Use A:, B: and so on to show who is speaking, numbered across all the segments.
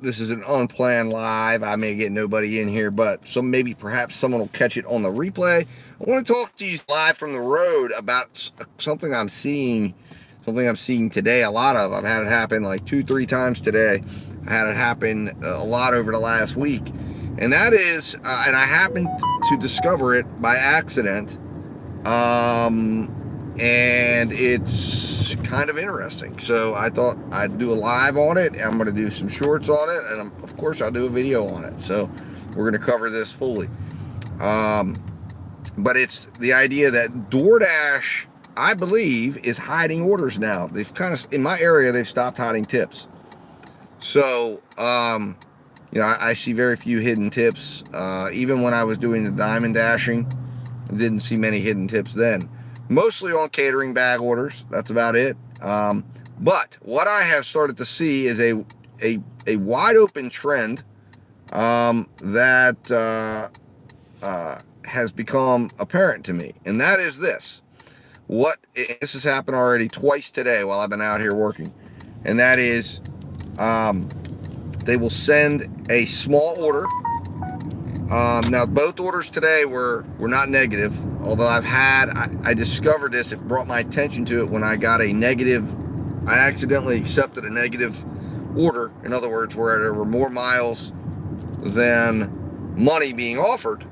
A: This is an unplanned live. I may get nobody in here, but maybe perhaps someone will catch it on the replay. I want to talk to you live from the road about something I'm seeing today. A lot of. I've had it happen like 2-3 times today. I had it happen a lot over the last week, and that is, and I happened to discover it by accident. And it's kind of interesting. So I thought I'd do a live on it. I'm going to do some shorts on it, and of course I'll do a video on it. So we're going to cover this fully. But it's the idea that DoorDash, I believe, is hiding orders now. They've kind of, in my area, they've stopped hiding tips. So, I see very few hidden tips. Even when I was doing the diamond dashing, I didn't see many hidden tips then. Mostly on catering bag orders. That's about it. But what I have started to see is a wide open trend that has become apparent to me, and that is this. This has happened already twice today while I've been out here working, and that is they will send a small order. Now, both orders today were not negative, although I discovered this. It brought my attention to it when I got a negative. I accidentally accepted a negative order. In other words, where there were more miles than money being offered.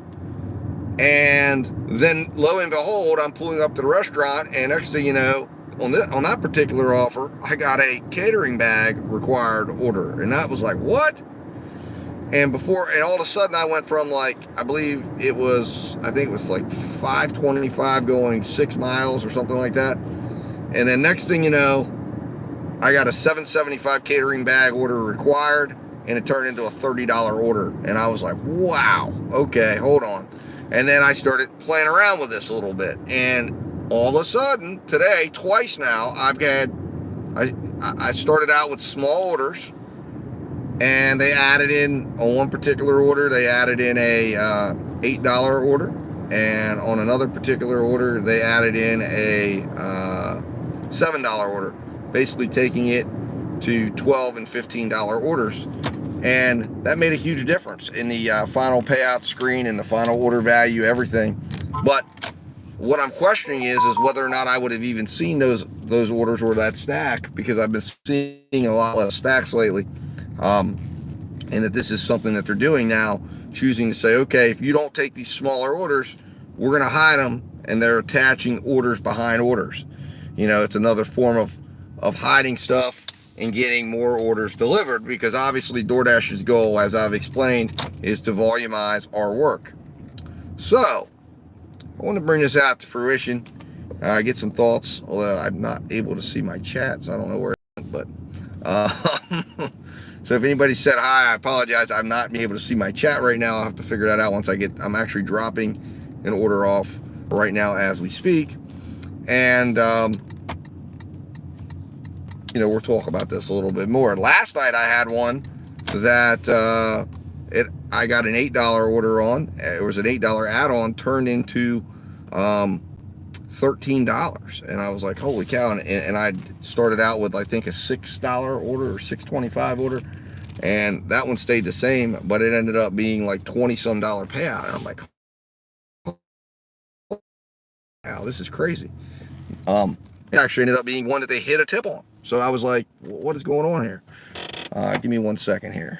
A: And then, lo and behold, I'm pulling up to the restaurant, and next thing you know, on that particular offer, I got a catering bag required order. And that was like, what? And all of a sudden I went from like, I think it was like 525 going 6 miles or something like that. And then next thing you know, I got a 775 catering bag order required, and it turned into a $30 order. And I was like, wow, okay, hold on. And then I started playing around with this a little bit. And all of a sudden today, twice now, I started out with small orders. And they added in, on one particular order, they added in a $8 order. And on another particular order, they added in a $7 order, basically taking it to $12 and $15 orders. And that made a huge difference in the final payout screen and the final order value, everything. But what I'm questioning is whether or not I would have even seen those orders or that stack, because I've been seeing a lot less stacks lately. And that this is something that they're doing now, choosing to say, okay, if you don't take these smaller orders, we're going to hide them, and they're attaching orders behind orders. It's another form of hiding stuff and getting more orders delivered, because obviously DoorDash's goal, as I've explained, is to volumize our work. So I want to bring this out to fruition, get some thoughts, although I'm not able to see my chat, so I don't know where it went, but so if anybody said hi, I apologize. I'm not able to see my chat right now. I'll have to figure that out once I'm actually dropping an order off right now as we speak. And, we'll talk about this a little bit more. Last night I had one that I got an $8 order on. It was an $8 add-on turned into $13, and I was like, holy cow. And I started out with, I think, a $6 order or $6.25 order, and that one stayed the same, but it ended up being like $20-some payout. And I'm like, wow, this is crazy. It actually ended up being one that they hit a tip on. So I was like, what is going on here? Give me 1 second here.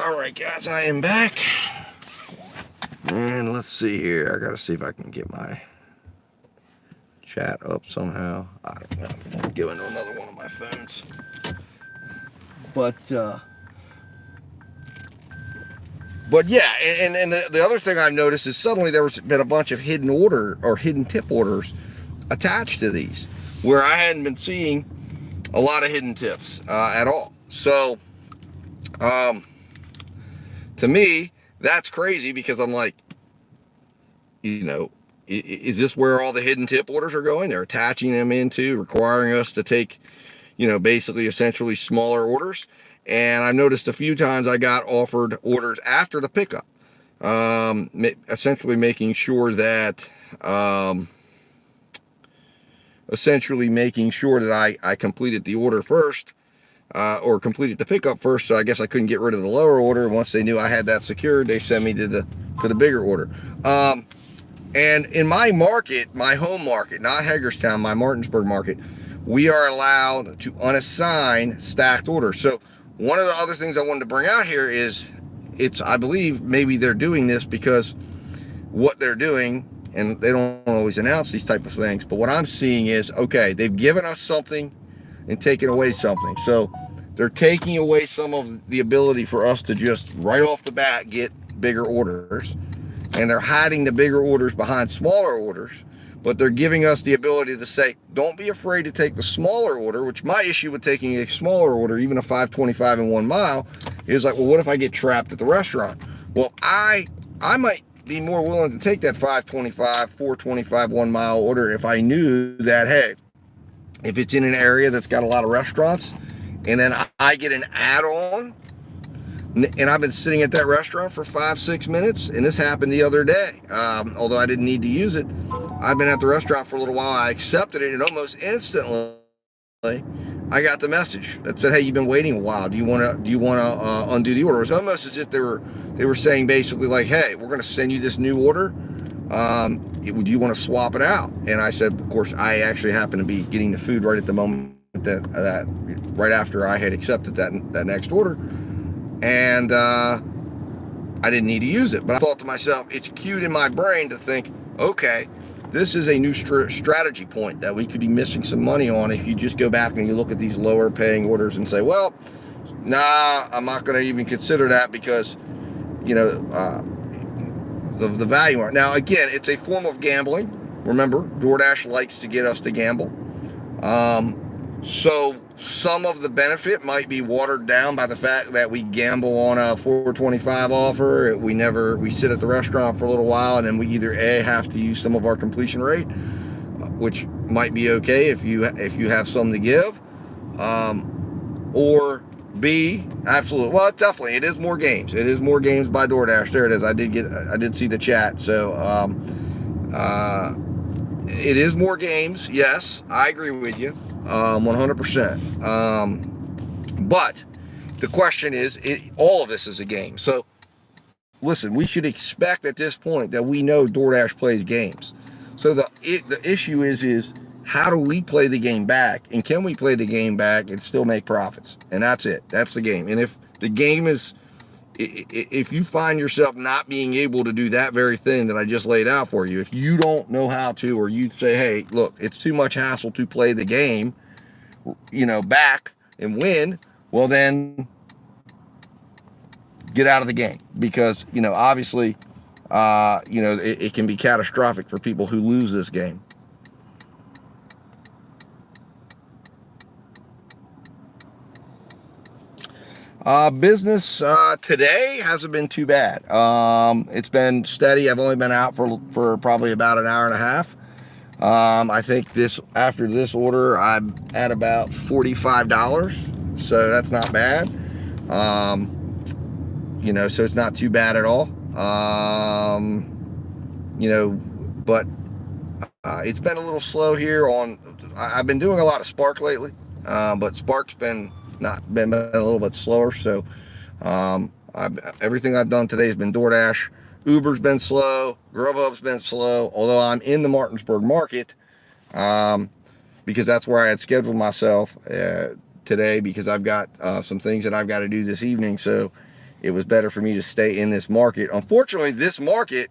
A: All right, guys, I am back. And let's see here. I got to see if I can get my chat up somehow. I don't know. I'm giving another one of my phones. But yeah, and the other thing I've noticed is suddenly there's been a bunch of hidden order or hidden tip orders attached to these, where I hadn't been seeing a lot of hidden tips at all. So, to me, that's crazy, because I'm like, is this where all the hidden tip orders are going? They're attaching them into, requiring us to take, basically essentially smaller orders. And I noticed a few times I got offered orders after the pickup, essentially making sure that, I completed the order first, or completed the pickup first. So I guess I couldn't get rid of the lower order. Once they knew I had that secured, they sent me to the bigger order. And in my market, my home market, not Hagerstown, my Martinsburg market, we are allowed to unassign stacked orders. So one of the other things I wanted to bring out here is, I believe maybe they're doing this because what they're doing, and they don't always announce these type of things, but what I'm seeing is, okay, they've given us something and taken away something. So they're taking away some of the ability for us to just right off the bat get bigger orders. And they're hiding the bigger orders behind smaller orders, but they're giving us the ability to say, don't be afraid to take the smaller order, which my issue with taking a smaller order, even a 525 and 1 mile, is like, well, what if I get trapped at the restaurant? Well, I might be more willing to take that 525, 425, 1 mile order if I knew that, hey, if it's in an area that's got a lot of restaurants, and then I get an add-on, and I've been sitting at that restaurant for 5-6 minutes, and this happened the other day. Although I didn't need to use it, I've been at the restaurant for a little while. I accepted it, and almost instantly, I got the message that said, "Hey, you've been waiting a while. Do you want to undo the order?" It was almost as if they were saying basically like, "Hey, we're going to send you this new order. Do you want to swap it out?" And I said, of course, I actually happened to be getting the food right at the moment that right after I had accepted that next order. And I didn't need to use it, but I thought to myself, it's cute in my brain to think, okay, this is a new strategy point that we could be missing some money on if you just go back and you look at these lower paying orders and say, well, nah, I'm not going to even consider that because, the value are. Now, again, it's a form of gambling. Remember, DoorDash likes to get us to gamble. So some of the benefit might be watered down by the fact that we gamble on a 425 offer. We sit at the restaurant for a little while, and then we either A, have to use some of our completion rate, which might be okay if you have some to give, or B, absolutely. Well, definitely, it is more games. It is more games by DoorDash. There it is. I did see the chat. So, it is more games. Yes, I agree with you. 100%. But the question is, all of this is a game. So listen, we should expect at this point that we know DoorDash plays games. So the issue is how do we play the game back? And can we play the game back and still make profits? And that's it. That's the game. And if the game is, if you find yourself not being able to do that very thing that I just laid out for you, if you don't know how to, or you say, hey, look, it's too much hassle to play the game, back and win, well then get out of the game, because, obviously, it can be catastrophic for people who lose this game. Business today hasn't been too bad. It's been steady. I've only been out for probably about an hour and a half. I think after this order, I'm at about $45, so that's not bad. So it's not too bad at all. But it's been a little slow here I've been doing a lot of Spark lately, but Spark's been a little bit slower. So everything I've done today has been DoorDash. Uber's been slow. Grubhub's been slow. Although I'm in the Martinsburg market, because that's where I had scheduled myself today, because I've got some things that I've got to do this evening. So it was better for me to stay in this market. Unfortunately, this market,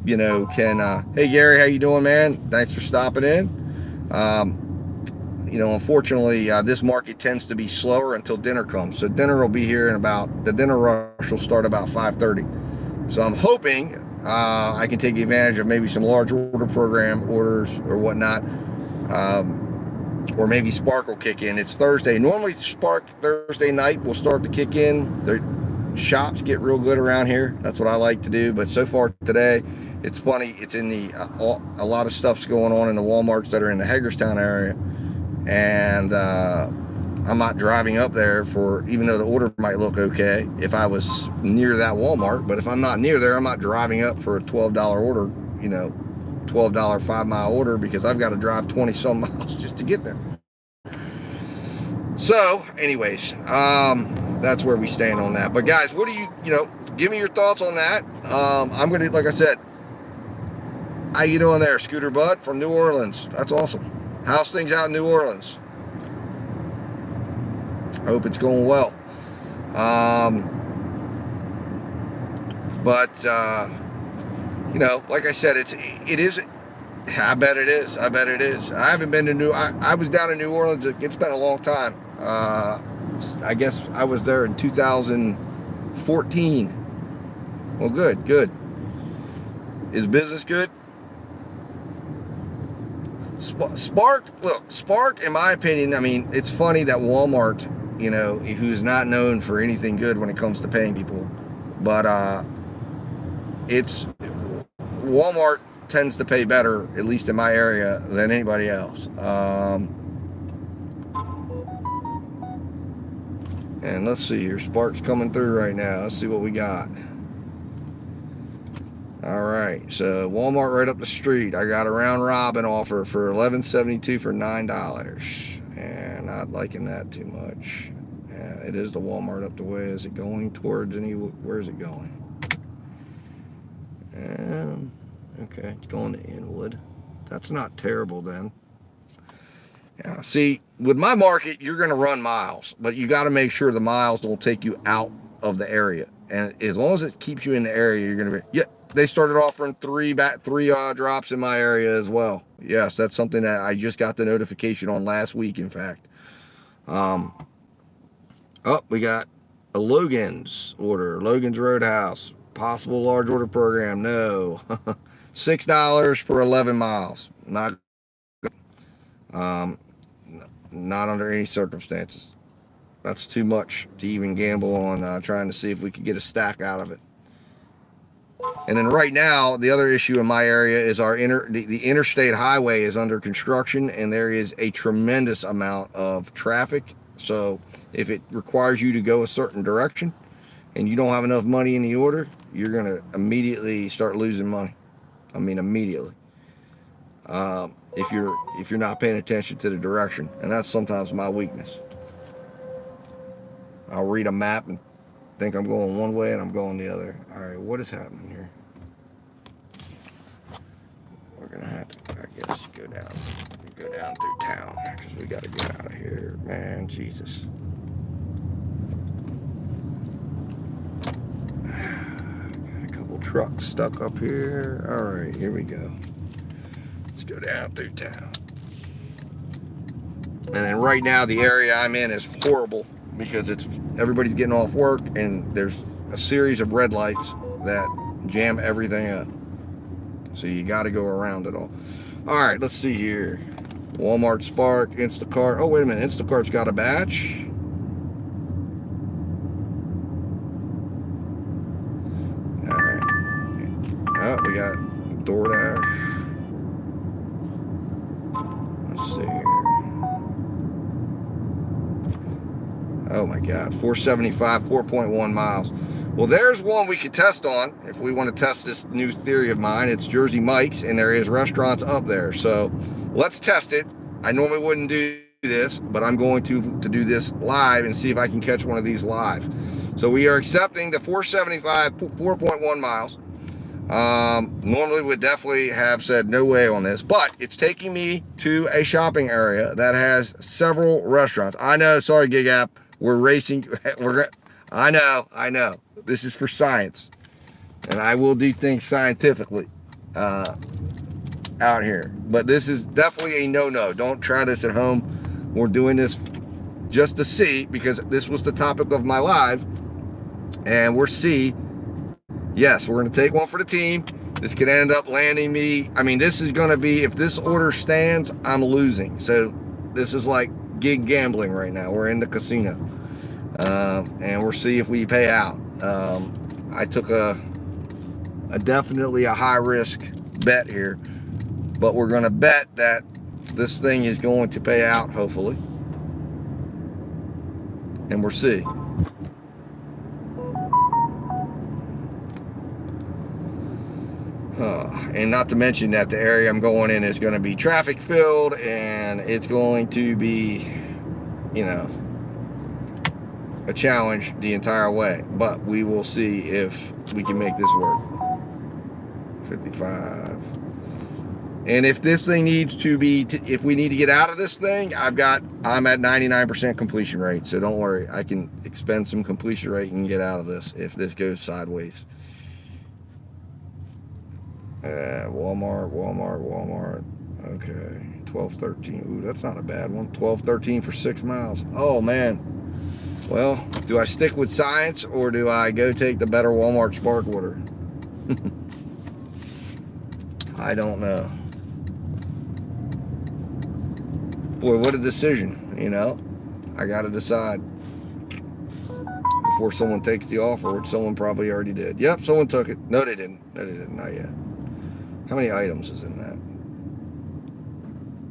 A: you know, can, hey Gary, how you doing, man? Thanks for stopping in. You know, unfortunately, this market tends to be slower until dinner comes. So dinner will be here in about, the dinner rush will start about 5:30. So I'm hoping I can take advantage of maybe some large order program orders or whatnot. Or maybe Spark will kick in. It's Thursday. Normally Spark Thursday night will start to kick in. The shops get real good around here. That's what I like to do. But so far today, it's funny. It's in the, a lot of stuff's going on in the Walmarts that are in the Hagerstown area. And I'm not driving up there for, even though the order might look okay, if I was near that Walmart. But if I'm not near there, I'm not driving up for a $12 order, you know, $12 5-mile order, because I've got to drive 20 some miles just to get there. So anyways, that's where we stand on that. But guys, what do you know, give me your thoughts on that. I'm going to, like I said, how you doing there, Scooter Bud from New Orleans? That's awesome. How's things out in New Orleans? I hope it's going well. You know, like I said, it is. I bet it is. I bet it is. I haven't been to I was down in New Orleans. It's been a long time. I guess I was there in 2014. Well, good. Is business good? Spark, look, Spark, in my opinion, I mean, it's funny that Walmart, you know, who's not known for anything good when it comes to paying people, but Walmart tends to pay better, at least in my area, than anybody else. And let's see here, Spark's coming through right now. Let's see what we got. All right, so Walmart right up the street. I got a round robin offer for $11.72 for $9, and not liking that too much. Yeah, it is the Walmart up the way. Is it going towards any? Where is it going? Okay, it's going to Inwood. That's not terrible then. Yeah, see, with my market, you're going to run miles, but you got to make sure the miles don't take you out of the area. And as long as it keeps you in the area, you're going to be, yeah, they started offering three drops in my area as well. Yes, that's something that I just got the notification on last week, in fact. Oh, we got a Logan's order, Logan's Roadhouse, possible large order program. No. $6 for 11 miles. Not good. Not under any circumstances. That's too much to even gamble on trying to see if we could get a stack out of it. And then right now, the other issue in my area is the interstate highway is under construction, and there is a tremendous amount of traffic. So if it requires you to go a certain direction and you don't have enough money in the order, you're going to immediately start losing money. I mean, immediately. If you're not paying attention to the direction, and that's sometimes my weakness. I'll read a map and think I'm going one way and I'm going the other. All right, what is happening here? We're gonna have to, I guess, go down through town because we got to get out of here, man. Jesus. Got a couple trucks stuck up here. All right, here we go. Let's go down through town. And then right now the area I'm in is horrible because everybody's getting off work and there's a series of red lights that jam everything up. So you got to go around it all. All right, let's see here. Walmart, Spark, Instacart. Oh, wait a minute. Instacart's got a batch. All right. Oh, we got DoorDash. Let's see here. Oh my God, 475, 4.1 miles. Well, there's one we could test on if we want to test this new theory of mine. It's Jersey Mike's, and there is restaurants up there. So let's test it. I normally wouldn't do this, but I'm going to do this live and see if I can catch one of these live. So we are accepting the 475, 4.1 miles. Normally would definitely have said no way on this, but it's taking me to a shopping area that has several restaurants. I know, sorry, Gig App. We're racing. I know. This is for science, and I will do things scientifically out here. But this is definitely a no-no. Don't try this at home. We're doing this just to see, because this was the topic of my live, and we're see. Yes, we're going to take one for the team. This could end up landing me. I mean, this is going to be, if this order stands, I'm losing. So this is like gig gambling right now. We're in the casino, and we'll see if we pay out. I took a definitely a high risk bet here, but we're going to bet that this thing is going to pay out, hopefully, and we'll see. And not to mention that the area I'm going in is going to be traffic filled, and it's going to be, you know, a challenge the entire way. But we will see if we can make this work. 55. And if this thing needs to be, if we need to get out of this thing, I'm at 99% completion rate. So don't worry, I can expend some completion rate and get out of this if this goes sideways. Walmart. Okay, 12.13. Ooh, that's not a bad one. 12.13 for 6 miles. Oh man. Well, do I stick with science or do I go take the better Walmart Spark order? I don't know. Boy, what a decision, you know. I got to decide before someone takes the offer, which someone probably already did. Yep, someone took it. No, they didn't. Not yet. How many items is in that?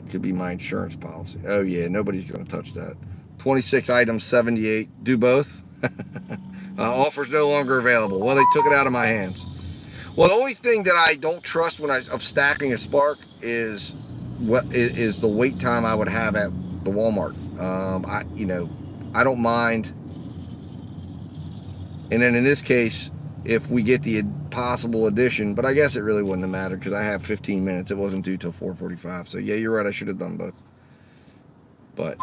A: Could be my insurance policy. Oh yeah, nobody's going to touch that. 26 items, 78. Do both. Offers no longer available. Well, they took it out of my hands. Well, the only thing that I don't trust of stacking a Spark is the wait time I would have at the Walmart. I don't mind. And then in this case, if we get the possible addition, but I guess it really wouldn't have mattered because I have 15 minutes. It wasn't due till 4:45. So yeah, you're right. I should have done both. But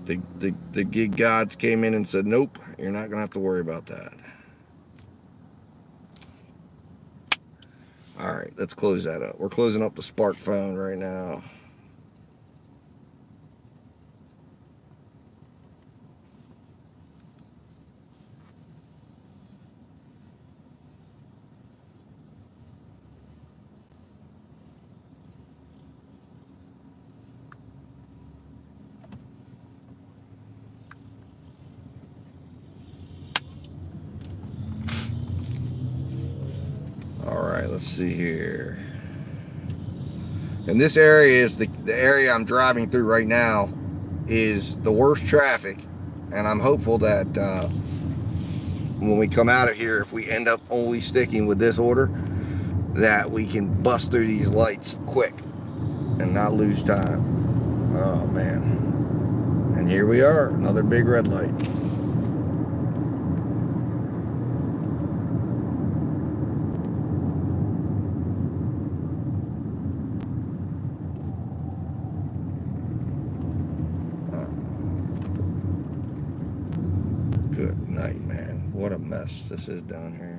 A: the gig gods came in and said, nope, you're not gonna have to worry about that. All right, let's close that up. We're closing up the Spark phone right now. All right, let's see here. And this area is the area I'm driving through right now is the worst traffic, and I'm hopeful that when we come out of here, if we end up only sticking with this order, that we can bust through these lights quick and not lose time. Oh man. And here we are, another big red light. Good night, man. What a mess this is down here.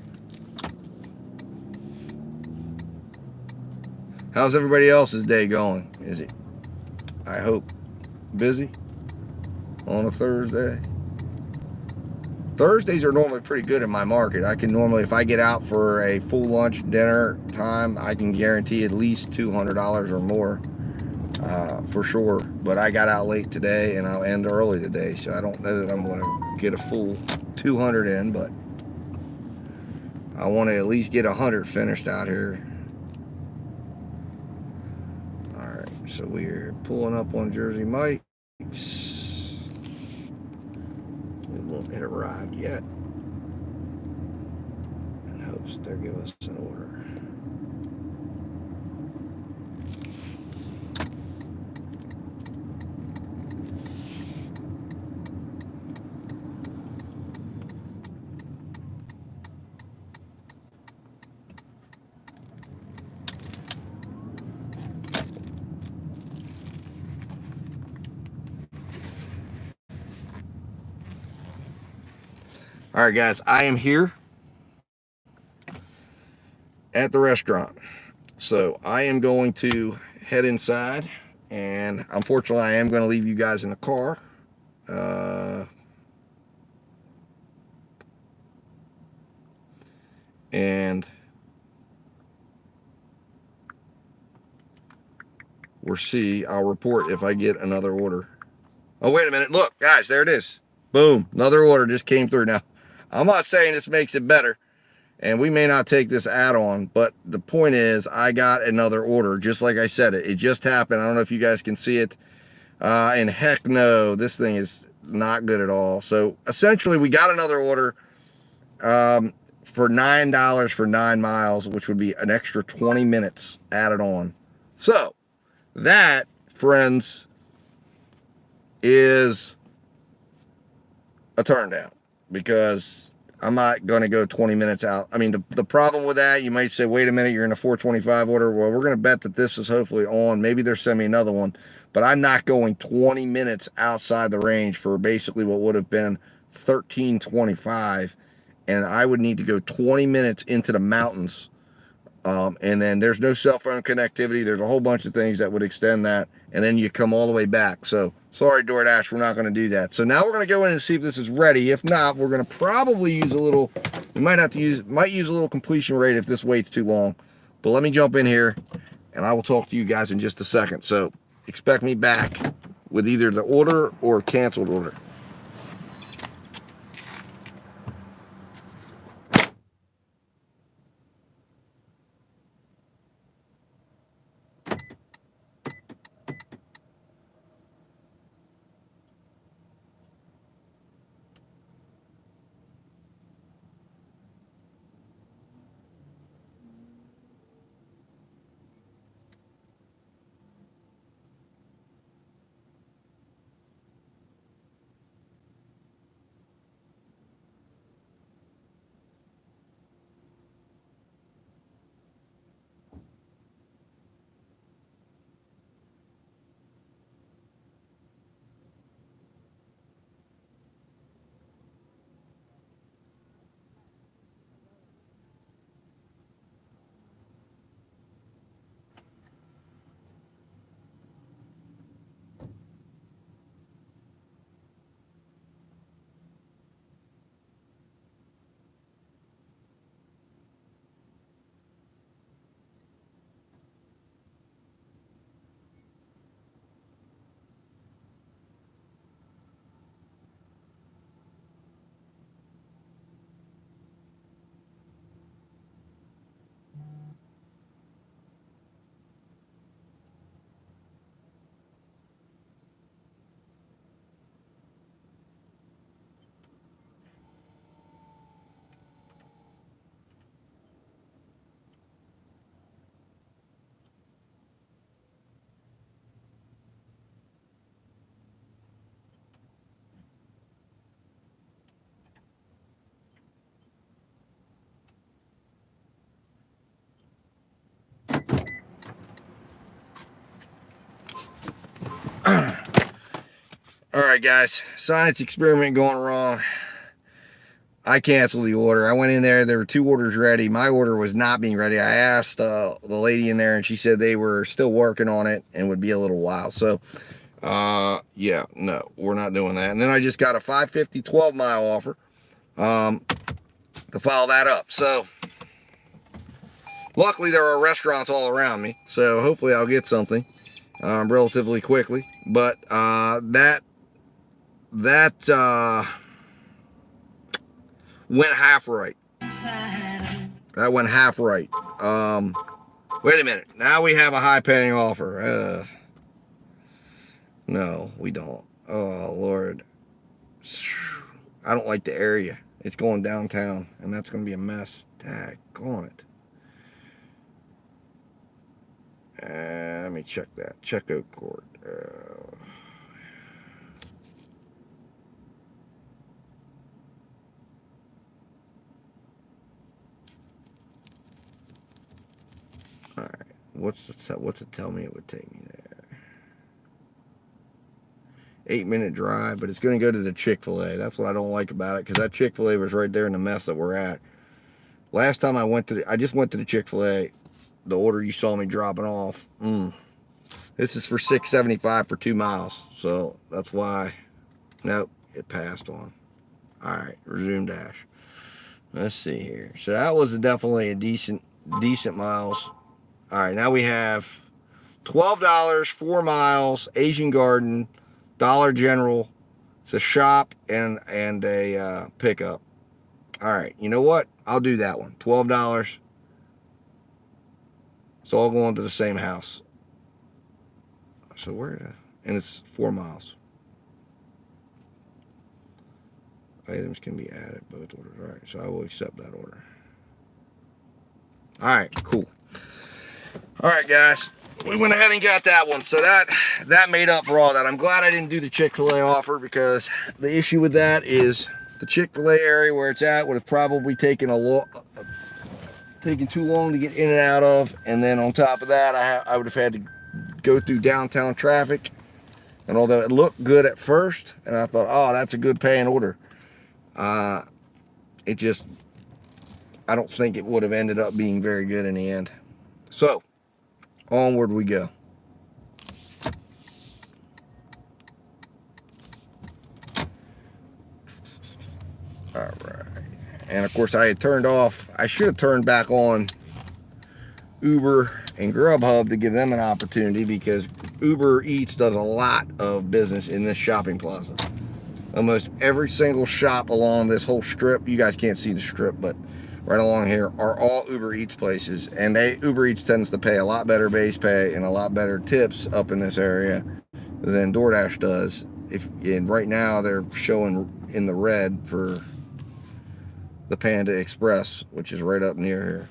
A: How's everybody else's day going? Is it, I hope, busy on a Thursday? Thursdays are normally pretty good in my market. I can normally, if I get out for a full lunch, dinner time, I can guarantee at least $200 or more for sure. But I got out late today and I'll end early today, so I don't know that I'm going to get a full 200 in, but I want to at least get 100 finished out here. So we're pulling up on Jersey Mike's. We won't hit a ride yet. In hopes they'll give us an order. All right, guys, I am here at the restaurant. So I am going to head inside, and unfortunately, I am going to leave you guys in the car. Uh, and we'll see. I'll report if I get another order. Oh, wait a minute. Look, guys, there it is. Boom. Another order just came through. Now, I'm not saying this makes it better, and we may not take this add-on, but the point is I got another order, just like I said. It just happened. I don't know if you guys can see it. And heck no, this thing is not good at all. So essentially, we got another order for $9 for 9 miles, which would be an extra 20 minutes added on. So that, friends, is a turn down, because I'm not going to go 20 minutes out. I mean, the problem with that, you might say, wait a minute, you're in a 425 order. Well, we're going to bet that this is hopefully on. Maybe they're sending me another one, but I'm not going 20 minutes outside the range for basically what would have been 1325. And I would need to go 20 minutes into the mountains. And then there's no cell phone connectivity. There's a whole bunch of things that would extend that. And then you come all the way back. So sorry, DoorDash, we're not going to do that. So now we're going to go in and see if this is ready. If not, we're going to probably use a little, we might use a little completion rate if this waits too long. But let me jump in here and I will talk to you guys in just a second. So expect me back with either the order or canceled order. All right, guys, science experiment going wrong. I canceled the order. I went in there. There were 2 orders ready. My order was not being ready. I asked the lady in there, and she said they were still working on it and would be a little while. So, yeah, no, we're not doing that. And then I just got a 550 12-mile offer to follow that up. So, luckily, there are restaurants all around me. So, hopefully, I'll get something relatively quickly. But that went half right. That went half right. Wait a minute. Now we have a high-paying offer. No, we don't. Oh, Lord. I don't like the area. It's going downtown, and that's going to be a mess. Daggone it. Let me check that. Check Oak Court. All right. What's it tell me it would take me there?
B: 8-minute drive, but it's going to go to the Chick-fil-A. That's what I don't like about it, because that Chick-fil-A was right there in the mess that we're at. Last time I just went to the Chick-fil-A, the order you saw me dropping off. This is for $6.75 for 2 miles, so that's why. Nope, it passed on. All right, resume dash. Let's see here. So that was definitely a decent miles. All right, now we have $12, 4 miles, Asian Garden, Dollar General. It's a shop and a pickup. All right, you know what? I'll do that one. $12. It's all going to the same house. So and it's 4 miles. Items can be added, both orders. All right, so I will accept that order. All right, cool. All right, guys, we went ahead and got that one. So that made up for all that. I'm glad I didn't do the Chick-fil-A offer, because the issue with that is the Chick-fil-A area where it's at would have probably taken too long to get in and out of, and then on top of that, I would have had to go through downtown traffic. And although it looked good at first, and I thought, oh, that's a good paying order, it just, I don't think it would have ended up being very good in the end. So, onward we go. All right. And of course, I should have turned back on Uber and Grubhub to give them an opportunity, because Uber Eats does a lot of business in this shopping plaza. Almost every single shop along this whole strip, you guys can't see the strip, but right along here are all Uber Eats places, and Uber Eats tends to pay a lot better base pay and a lot better tips up in this area than DoorDash does. And right now they're showing in the red for the Panda Express, which is right up near here.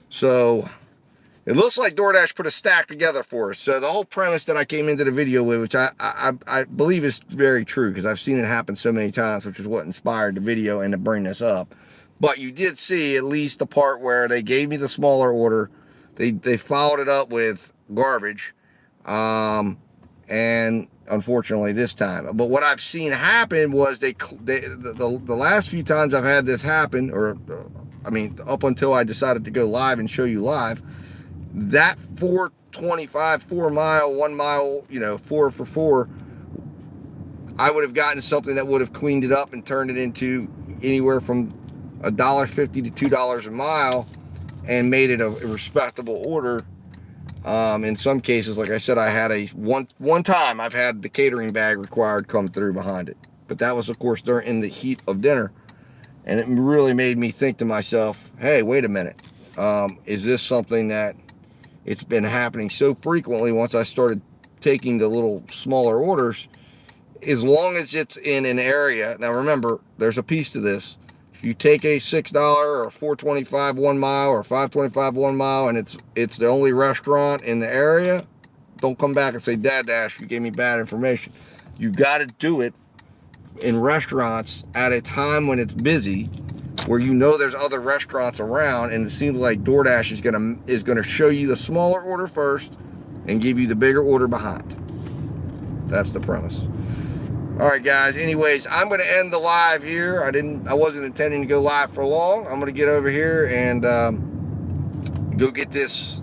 B: So it looks like DoorDash put a stack together for us. So the whole premise that I came into the video with, which I believe is very true, because I've seen it happen so many times, which is what inspired the video and to bring this up. But you did see at least the part where they gave me the smaller order. They followed it up with garbage. And unfortunately this time. But what I've seen happen was the last few times I've had this happen, or I mean, up until I decided to go live and show you live, that 425, 4 mile, 1 mile, 4 for 4, I would have gotten something that would have cleaned it up and turned it into anywhere from $1.50 to $2 a mile and made it a respectable order. In some cases, like I said, I had one time I've had the catering bag required come through behind it, but that was of course in the heat of dinner, and it really made me think to myself, hey, wait a minute, is this something that it's been happening so frequently once I started taking the little smaller orders, as long as it's in an area. Now remember, there's a piece to this. If you take a $6 or $4.25 1 mile or $5.25 1 mile, and it's the only restaurant in the area, don't come back and say, Dad Dash, you gave me bad information. You got to do it in restaurants at a time when it's busy, where there's other restaurants around, and it seems like DoorDash is gonna show you the smaller order first and give you the bigger order behind. That's the premise. All right, guys. Anyways, I'm going to end the live here. I wasn't intending to go live for long. I'm going to get over here and go get this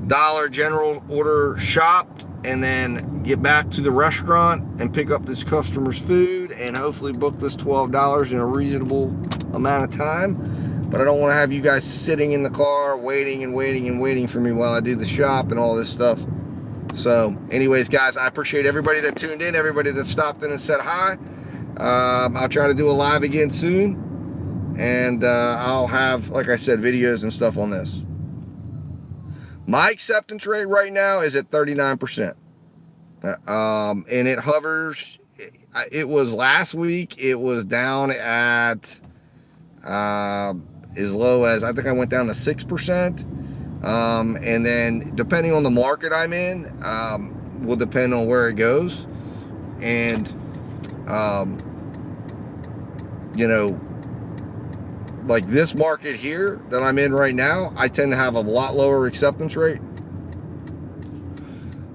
B: Dollar General order shopped, and then get back to the restaurant and pick up this customer's food and hopefully book this $12 in a reasonable amount of time. But I don't want to have you guys sitting in the car waiting and waiting and waiting for me while I do the shop and all this stuff. So anyways, guys, I appreciate everybody that tuned in, everybody that stopped in and said hi. I'll try to do a live again soon, and I'll have, like I said, videos and stuff on this. My acceptance rate right now is at 39%, and it hovers. It was last week, it was down at as low as, I think I went down to 6%. And then depending on the market I'm in, will depend on where it goes. And, like this market here that I'm in right now, I tend to have a lot lower acceptance rate.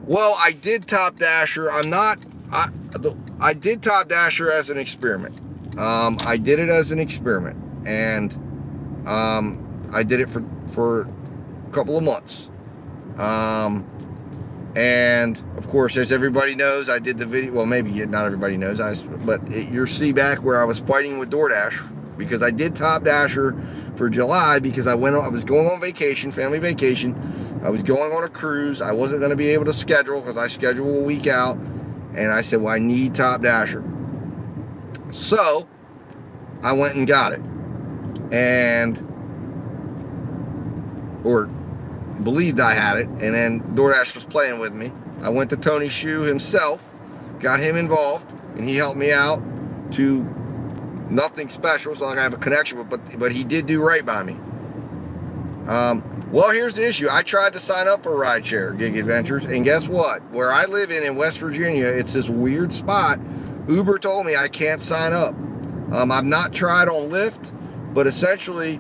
B: Well, I did Top Dasher. I did Top Dasher as an experiment. I did it as an experiment, and I did it for a couple of months. And of course, as everybody knows, I did the video. Well, maybe not everybody knows, but you'll see back where I was fighting with DoorDash because I did Top Dasher for July because I was going on vacation, family vacation. I was going on a cruise. I wasn't going to be able to schedule because I schedule a week out. And I said, well, I need Top Dasher. So I went and got it. Or believed I had it. And then DoorDash was playing with me. I went to Tony Shu himself, got him involved, and he helped me out to nothing special. It's not like I have a connection with, but he did do right by me. Well, here's the issue. I tried to sign up for rideshare Gig Adventures, and guess what? Where I live in West Virginia, it's this weird spot. Uber told me I can't sign up. I've not tried on Lyft, but essentially,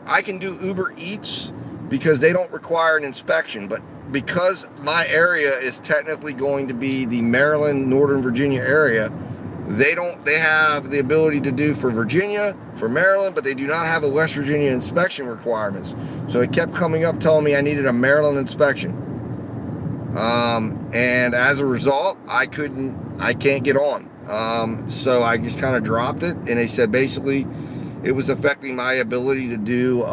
B: I can do Uber Eats because they don't require an inspection. But because my area is technically going to be the Maryland, Northern Virginia area, they have the ability to do for Virginia, for Maryland, but they do not have a West Virginia inspection requirements. So it kept coming up telling me I needed a Maryland inspection. And as a result, I can't get on. So I just kind of dropped it, and they said basically it was affecting my ability to do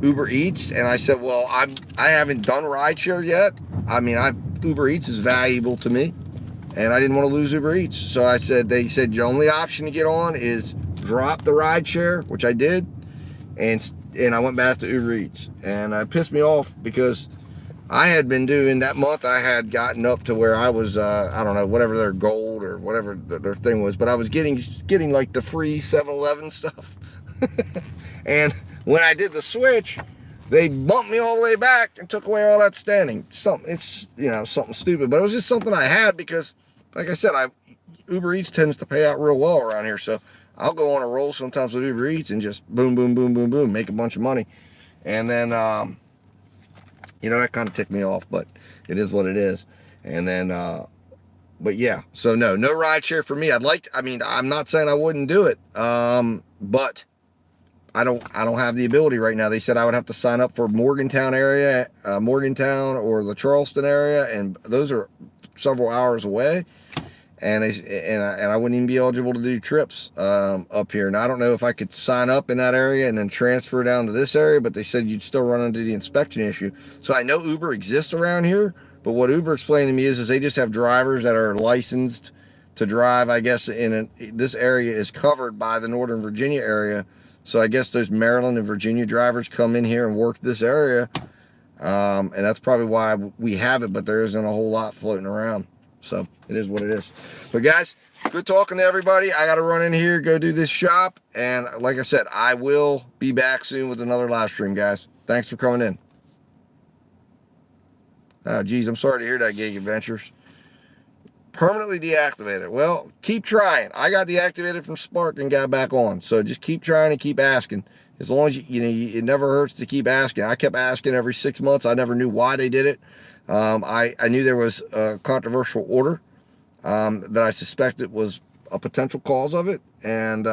B: Uber Eats. And I said, well, I haven't done rideshare yet. I mean, Uber Eats is valuable to me, and I didn't want to lose Uber Eats. So they said the only option to get on is drop the rideshare, which I did, and I went back to Uber Eats. And it pissed me off because I had been doing that month. I had gotten up to where I was, I don't know, whatever their gold or whatever their thing was, but I was getting like the free 7-Eleven stuff. And when I did the switch, they bumped me all the way back and took away all that standing. It's something stupid, but it was just something I had because, like I said, Uber Eats tends to pay out real well around here, so I'll go on a roll sometimes with Uber Eats and just boom, boom, boom, boom, boom, make a bunch of money. And then, that kind of ticked me off, but it is what it is. And then, but yeah, so no rideshare for me. I'm not saying I wouldn't do it, but I don't have the ability right now. They said I would have to sign up for Morgantown or the Charleston area, and those are several hours away. And I wouldn't even be eligible to do trips up here. And I don't know if I could sign up in that area and then transfer down to this area, but they said you'd still run into the inspection issue. So I know Uber exists around here, but what Uber explained to me is they just have drivers that are licensed to drive, I guess, this area is covered by the Northern Virginia area. So I guess those Maryland and Virginia drivers come in here and work this area. And that's probably why we have it, but there isn't a whole lot floating around. So it is what it is. But guys, good talking to everybody. I got to run in here, go do this shop. And like I said, I will be back soon with another live stream, guys. Thanks for coming in. Oh, geez, I'm sorry to hear that, Gig Adventures. Permanently deactivated. Well, keep trying. I got deactivated from Spark and got back on. So just keep trying and keep asking. As long as it never hurts to keep asking. I kept asking every 6 months. I never knew why they did it. I knew there was a controversial order that I suspected was a potential cause of it. And